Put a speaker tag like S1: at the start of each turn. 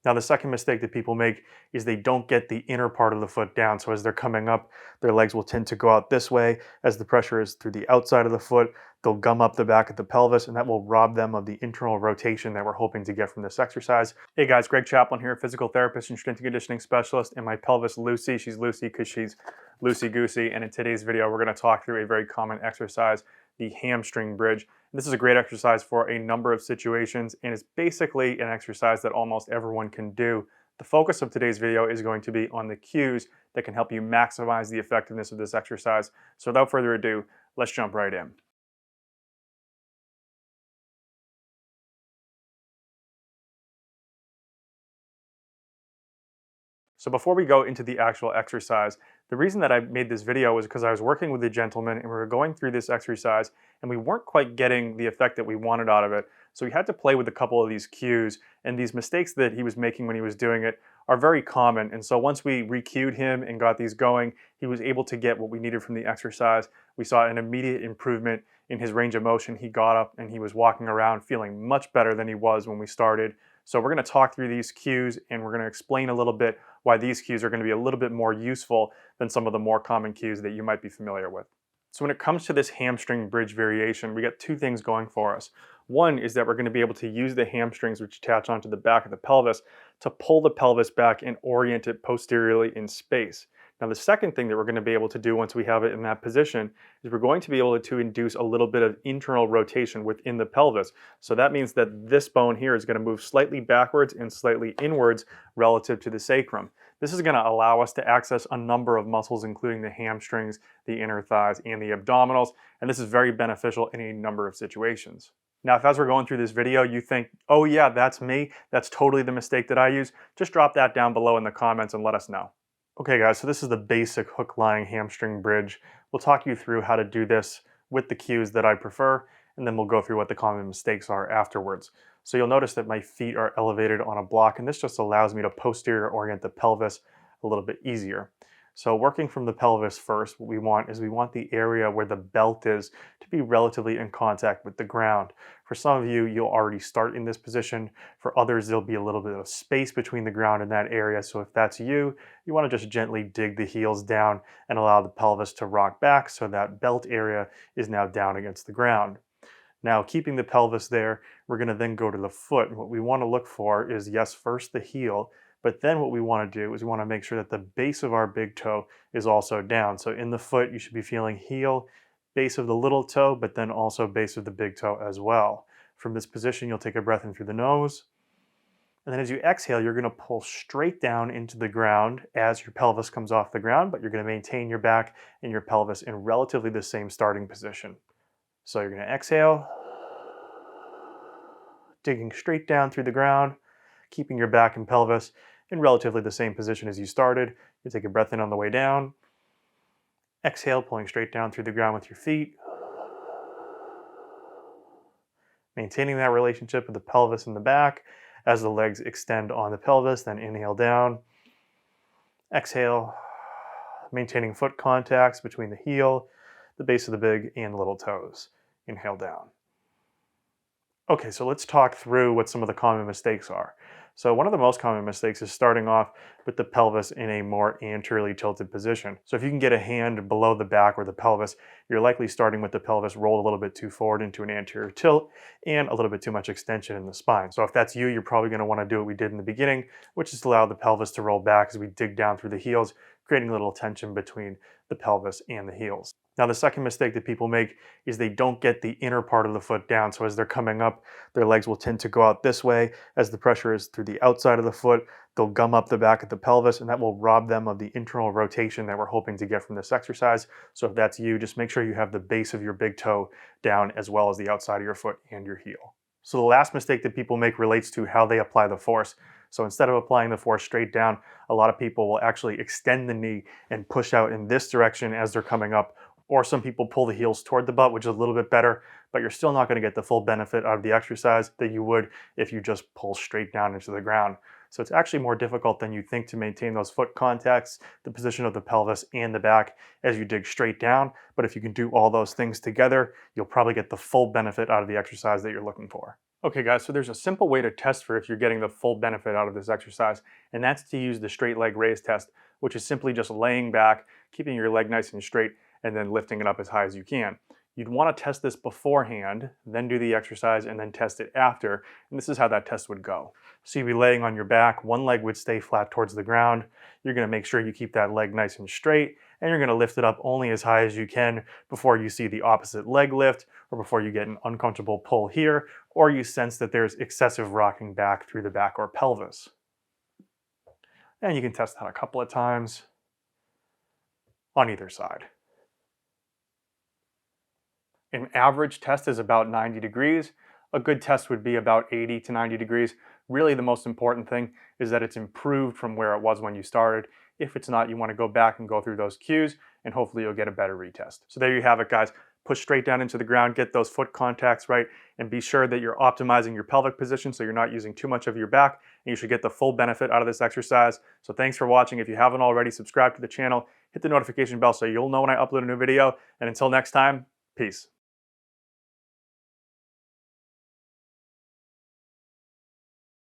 S1: Now, the second mistake that people make is they don't get the inner part of the foot down. So as they're coming up, their legs will tend to go out this way. As the pressure is through the outside of the foot, they'll gum up the back of the pelvis, and that will rob them of the internal rotation that we're hoping to get from this exercise. Hey guys, Greg Chaplin here, physical therapist and strength and conditioning specialist, and my pelvis Lucy. She's Lucy because she's loosey-goosey, and in today's video, we're gonna talk through a very common exercise, the hamstring bridge. This is a great exercise for a number of situations, and it's basically an exercise that almost everyone can do. The focus of today's video is going to be on the cues that can help you maximize the effectiveness of this exercise. So without further ado, let's jump right in. So before we go into the actual exercise, the reason that I made this video was because I was working with a gentleman and we were going through this exercise and we weren't quite getting the effect that we wanted out of it. So we had to play with a couple of these cues, and these mistakes that he was making when he was doing it are very common. And so once we re-cued him and got these going, he was able to get what we needed from the exercise. We saw an immediate improvement in his range of motion. He got up and he was walking around feeling much better than he was when we started. So we're going to talk through these cues and we're going to explain a little bit why these cues are going to be a little bit more useful than some of the more common cues that you might be familiar with. So when it comes to this hamstring bridge variation, we got two things going for us. One is that we're going to be able to use the hamstrings, which attach onto the back of the pelvis, to pull the pelvis back and orient it posteriorly in space. Now the second thing that we're going to be able to do once we have it in that position is we're going to be able to induce a little bit of internal rotation within the pelvis. So that means that this bone here is going to move slightly backwards and slightly inwards relative to the sacrum. This is going to allow us to access a number of muscles, including the hamstrings, the inner thighs, and the abdominals, and this is very beneficial in a number of situations. Now, if as we're going through this video, you think, oh yeah, that's me, that's totally the mistake that I use, just drop that down below in the comments and let us know. Okay guys, so this is the basic hook-lying hamstring bridge. We'll talk you through how to do this with the cues that I prefer, and then we'll go through what the common mistakes are afterwards. So you'll notice that my feet are elevated on a block, and this just allows me to posterior orient the pelvis a little bit easier. So working from the pelvis first, what we want is we want the area where the belt is to be relatively in contact with the ground. For some of you, you'll already start in this position. For others, there'll be a little bit of space between the ground and that area. So if that's you, you want to just gently dig the heels down and allow the pelvis to rock back so that belt area is now down against the ground. Now, keeping the pelvis there, we're going to then go to the foot. And what we want to look for is, yes, first the heel, but then what we want to do is we want to make sure that the base of our big toe is also down. So in the foot, you should be feeling heel, base of the little toe, but then also base of the big toe as well. From this position, you'll take a breath in through the nose. And then as you exhale, you're going to pull straight down into the ground as your pelvis comes off the ground, but you're going to maintain your back and your pelvis in relatively the same starting position. So you're going to exhale, digging straight down through the ground, keeping your back and pelvis in relatively the same position as you started. You take a breath in on the way down. Exhale, pulling straight down through the ground with your feet. Maintaining that relationship with the pelvis and the back as the legs extend on the pelvis, then inhale down. Exhale, maintaining foot contacts between the heel, the base of the big, and the little toes. Inhale down. Okay, so let's talk through what some of the common mistakes are. So one of the most common mistakes is starting off with the pelvis in a more anteriorly tilted position. So if you can get a hand below the back or the pelvis, you're likely starting with the pelvis rolled a little bit too forward into an anterior tilt and a little bit too much extension in the spine. So if that's you, you're probably going to want to do what we did in the beginning, which is to allow the pelvis to roll back as we dig down through the heels, creating a little tension between the pelvis and the heels. Now, the second mistake that people make is they don't get the inner part of the foot down. So as they're coming up, their legs will tend to go out this way. As the pressure is through the outside of the foot, they'll gum up the back of the pelvis, and that will rob them of the internal rotation that we're hoping to get from this exercise. So if that's you, just make sure you have the base of your big toe down as well as the outside of your foot and your heel. So the last mistake that people make relates to how they apply the force. So instead of applying the force straight down, a lot of people will actually extend the knee and push out in this direction as they're coming up. Or some people pull the heels toward the butt, which is a little bit better, but you're still not going to get the full benefit out of the exercise that you would if you just pull straight down into the ground. So it's actually more difficult than you think to maintain those foot contacts, the position of the pelvis and the back as you dig straight down. But if you can do all those things together, you'll probably get the full benefit out of the exercise that you're looking for. Okay guys, so there's a simple way to test for if you're getting the full benefit out of this exercise, and that's to use the straight leg raise test, which is simply just laying back, keeping your leg nice and straight, and then lifting it up as high as you can. You'd want to test this beforehand, then do the exercise, and then test it after, and this is how that test would go. So you'd be laying on your back, one leg would stay flat towards the ground, you're going to make sure you keep that leg nice and straight, and you're going to lift it up only as high as you can before you see the opposite leg lift, or before you get an uncomfortable pull here, or you sense that there's excessive rocking back through the back or pelvis. And you can test that a couple of times on either side. An average test is about 90 degrees. A good test would be about 80 to 90 degrees. Really, the most important thing is that it's improved from where it was when you started. If it's not, you want to go back and go through those cues, and hopefully you'll get a better retest. So there you have it, guys. Push straight down into the ground, get those foot contacts right, and be sure that you're optimizing your pelvic position so you're not using too much of your back, and you should get the full benefit out of this exercise. So thanks for watching. If you haven't already, subscribe to the channel, hit the notification bell so you'll know when I upload a new video, and until next time, peace.